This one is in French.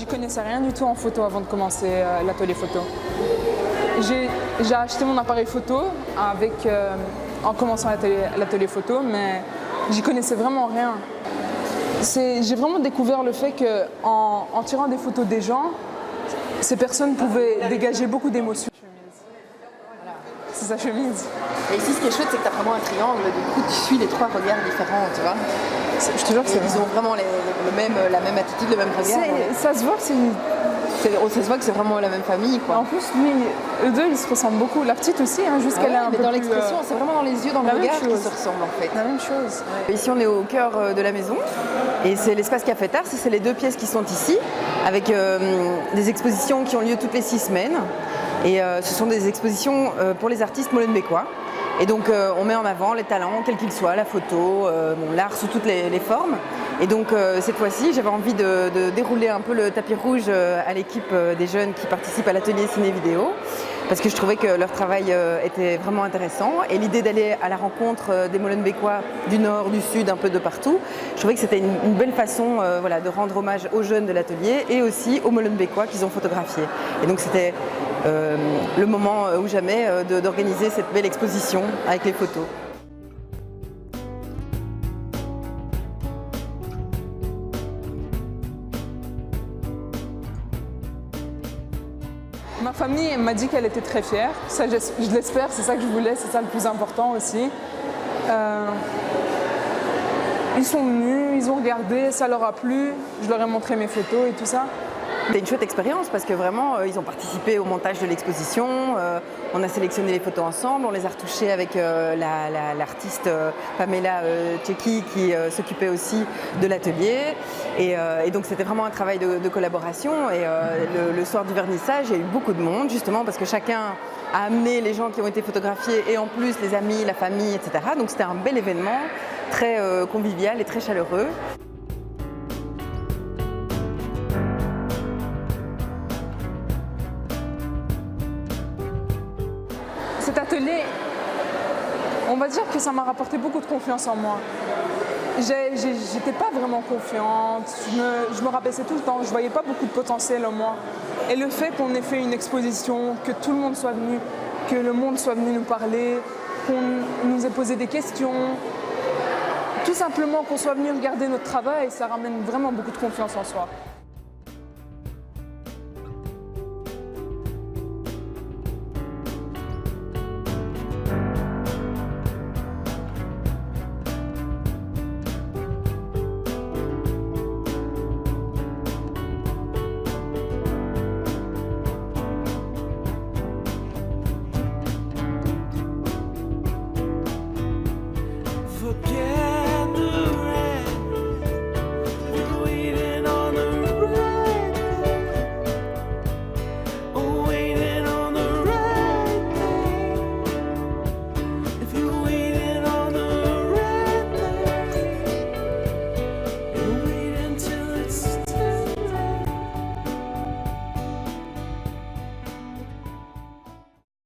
j'y connaissais rien du tout en photo avant de commencer l'atelier photo. J'ai acheté mon appareil photo en commençant l'atelier photo, mais j'y connaissais vraiment rien. J'ai vraiment découvert le fait qu'en tirant des photos des gens, ces personnes pouvaient dégager beaucoup d'émotions. C'est sa chemise. Et ici, ce qui est chouette, c'est que tu as vraiment un triangle, du coup, tu suis les trois regards différents, tu vois. Je te jure que ils ont vraiment la même attitude, le même regard. Ça se voit que ça se voit que c'est vraiment la même famille, quoi. En plus, eux deux, ils se ressemblent beaucoup. La petite aussi, hein, jusqu'à là. Mais dans l'expression, c'est vraiment dans les yeux, dans le regard qu'ils se ressemblent, en fait. La même chose. Ouais. Ici, on est au cœur de la maison. Et c'est l'espace cafétéria. C'est les deux pièces qui sont ici, avec des expositions qui ont lieu toutes les 6 semaines. Et ce sont des expositions pour les artistes molenbeekois. Et donc on met en avant les talents, quels qu'ils soient, la photo, l'art sous toutes les formes. Et donc cette fois-ci, j'avais envie de dérouler un peu le tapis rouge à l'équipe des jeunes qui participent à l'atelier ciné-vidéo, parce que je trouvais que leur travail était vraiment intéressant. Et l'idée d'aller à la rencontre des Molenbeekois du nord, du sud, un peu de partout, je trouvais que c'était une belle façon de rendre hommage aux jeunes de l'atelier et aussi aux Molenbeekois qu'ils ont photographiés. Et donc c'était le moment ou jamais d'organiser cette belle exposition avec les photos. Ma famille m'a dit qu'elle était très fière. Ça, je l'espère, c'est ça que je voulais, c'est ça le plus important aussi. Ils sont venus, ils ont regardé, ça leur a plu. Je leur ai montré mes photos et tout ça. C'était une chouette expérience parce que vraiment ils ont participé au montage de l'exposition, on a sélectionné les photos ensemble, on les a retouchées avec l'artiste Pamela Tcheki qui s'occupait aussi de l'atelier et donc c'était vraiment un travail de collaboration et le soir du vernissage il y a eu beaucoup de monde justement parce que chacun a amené les gens qui ont été photographiés et en plus les amis, la famille, etc. Donc c'était un bel événement très convivial et très chaleureux. Cet atelier, on va dire que ça m'a rapporté beaucoup de confiance en moi. J'étais pas vraiment confiante, je me rabaissais tout le temps, je voyais pas beaucoup de potentiel en moi. Et le fait qu'on ait fait une exposition, que tout le monde soit venu, que le monde soit venu nous parler, qu'on nous ait posé des questions, tout simplement qu'on soit venu regarder notre travail, ça ramène vraiment beaucoup de confiance en soi.